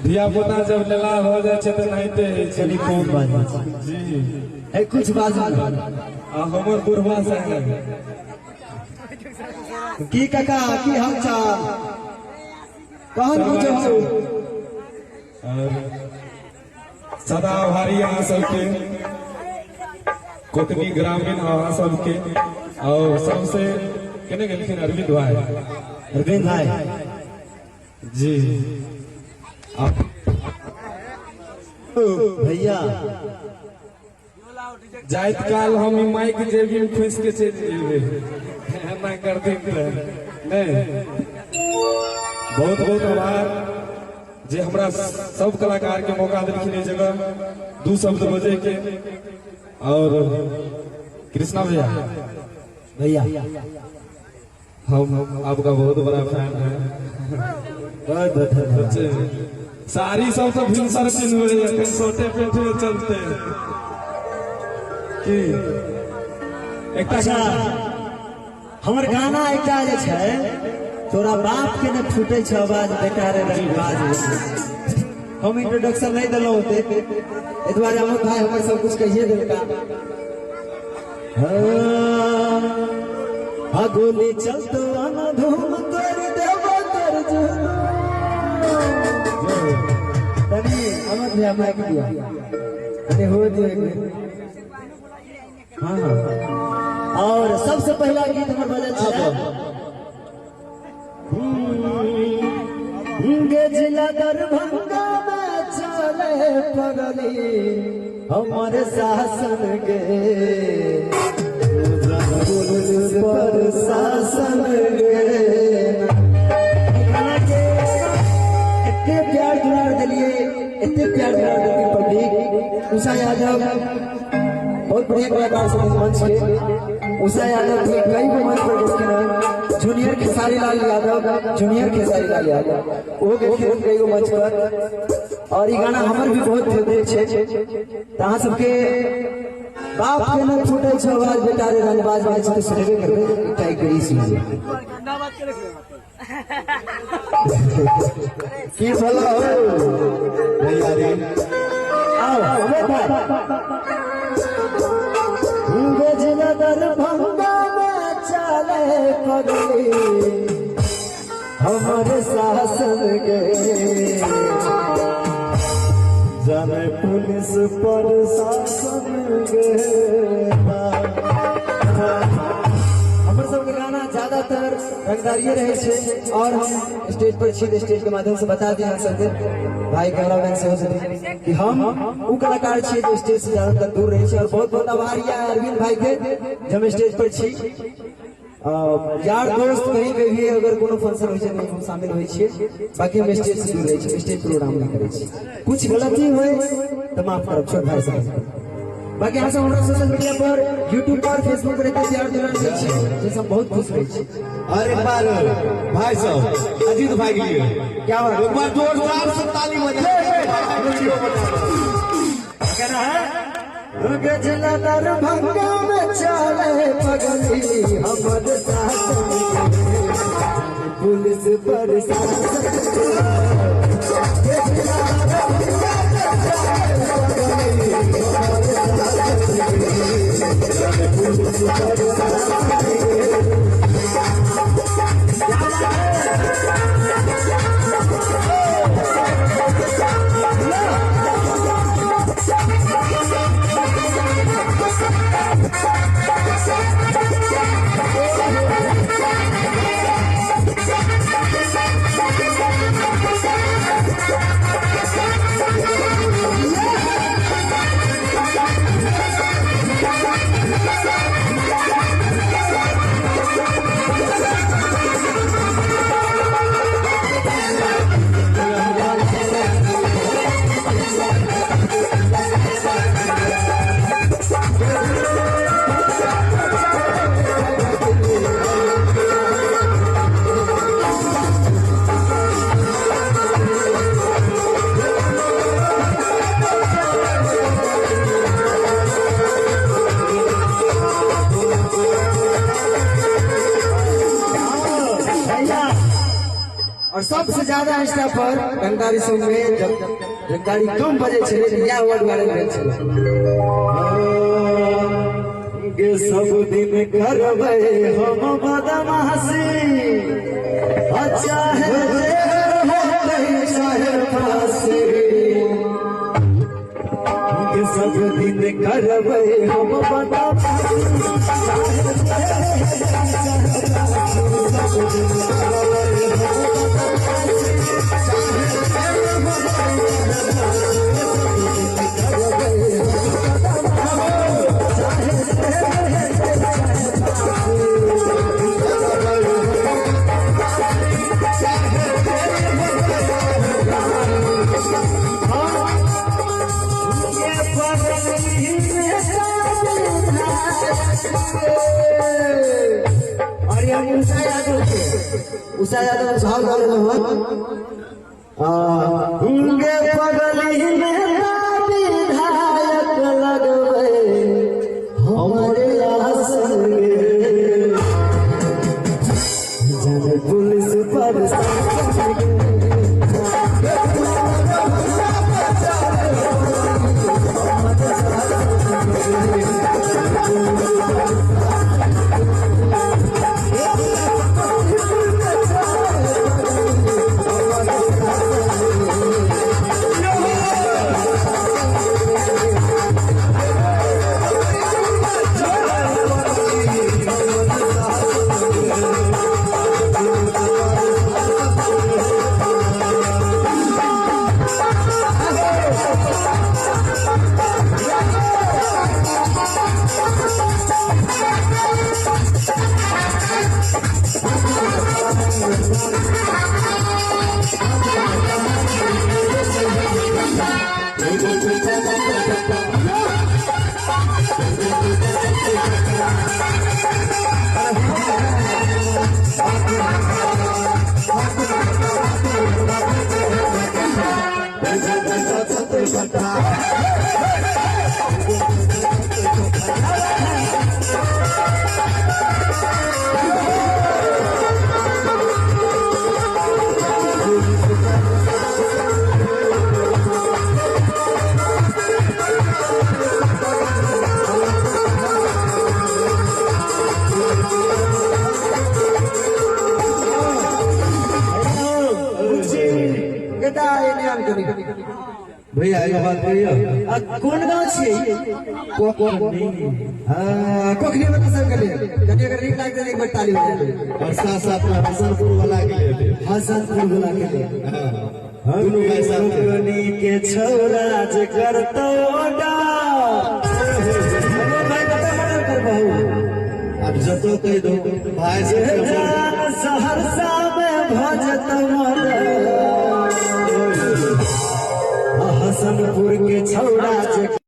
धिया पुता जब लेला हो जाए तो नहीं ते चली कौन बात जी है कुछ बात हमर बुढ़वा से की काका की हाल चाल कहन पूछो हो और सदा आभारी अहाँ सबके कोकनी ग्रामीण अहाँ सबके और सबसे केने गेलखिन अरविंद भाई जी भैया जाइत काल हम माइक जेबी में फंस के चल जेबे ना कर दिन नहीं बहुत बहुत आभार जे हमरा सब कलाकार के मौका देलखिन इस जगह दू शब्द बजे के और कृष्णा भैया हम आपका बहुत बड़ा फैन है सारी सब तो भिनसर पिन हुए छोटे पेट में चलते की अच्छा हमर गाना एकटा जे छै तोरा बाप के ने फूटे छ आवाज बेकार बाज हम इंट्रोडक्शन नहीं दिलो होते ए दुआरे हम भाई हमर सब कुछ कहिए देलका हां गोली चलतो अन धूम कर देव कर जो तनी हमर भैया माइक दिया अरे हो दियो एक मिनट हाँ और सबसे पहला गीत हमर बजल छै जिला दरभंगा में चले पगली हमारे शासन के पर शासन के इतने प्यार दुलार दिलिए इतने प्यार दुलार दिलिए पब्लिक उषा यादव बहुत बढ़िया कलाकार से मंच के उषा यादव थे कई को मंच पर जूनियर खेसारी लाल यादव वो कई को मंच पर और ये गाना हमर भी बहुत फेवरेट है तहां सबके बाप के न छूटे छ आवाज बेटारे रंगबाज बाज तो सुनबे करबे टाइप करी सी की भला हो भैया रे आओ बेटा जिला दरभंगा में चले पगली हमारे शासन के जाने पुलिस पर शासन के हमर सब के गाना ज्यादातर रंगदारिये रहे छे और हम स्टेज पर छी स्टेज के माध्यम से बता दिया सबके भाई कैमरामैन से हो कि हम उ कलाकार छी जो स्टेज से ज्यादातर दूर रहे छे और बहुत बहुत आभार या अरविंद भाई के जब स्टेज पर छी यार दोस्त कहीं पे भी अगर कोनो फंक्शन हो जाए हम शामिल होई छे बाकी हम स्टेज से दूर रहे छे स्टेज प्रोग्राम नहीं करे छे कुछ गलती होए तो माफ करब छोट भाई साहब बाकी हम सब हमरा सोशल मीडिया पर YouTube पर Facebook पर इतने प्यार दुलार दे छे जे सब बहुत खुश होई छे और एक बार भाई साहब अजीत भाई के लिए क्या बात एक बार जोरदार से ताली बजाइए कहना है जिला दरभंगा में चले पगली हमर शासन पुलिस पर ज्यादा इंस्टा पर रंगदारी सॉन्ग में जब गाड़ी कम बजे चले तो या वर्ड वायरल भेल छले गे सब दिन करबै हम बदमाशी अच्छा है चाहे फांसी गे सब दिन करबै हम बदमाशी उषा यादव भाव डाले हुए पगली में विधायक लगवे हमारे जब पुलिस पर भैया एक बात कहियो कौन गाँव छियै कोखनी में कसम कर लिया कभी अगर रीड लाग एक बार ताली हो जाए और साथ साथ में हसनपुर वाला के लिए हसनपुर वाला के लिए दोनों भाई साथ कोनी के छोरा जे करतो डा भाई बता मदद कर बहु अब जतो कह दो भाई से सहरसा में भजत मद हसनपुर के छौड़ा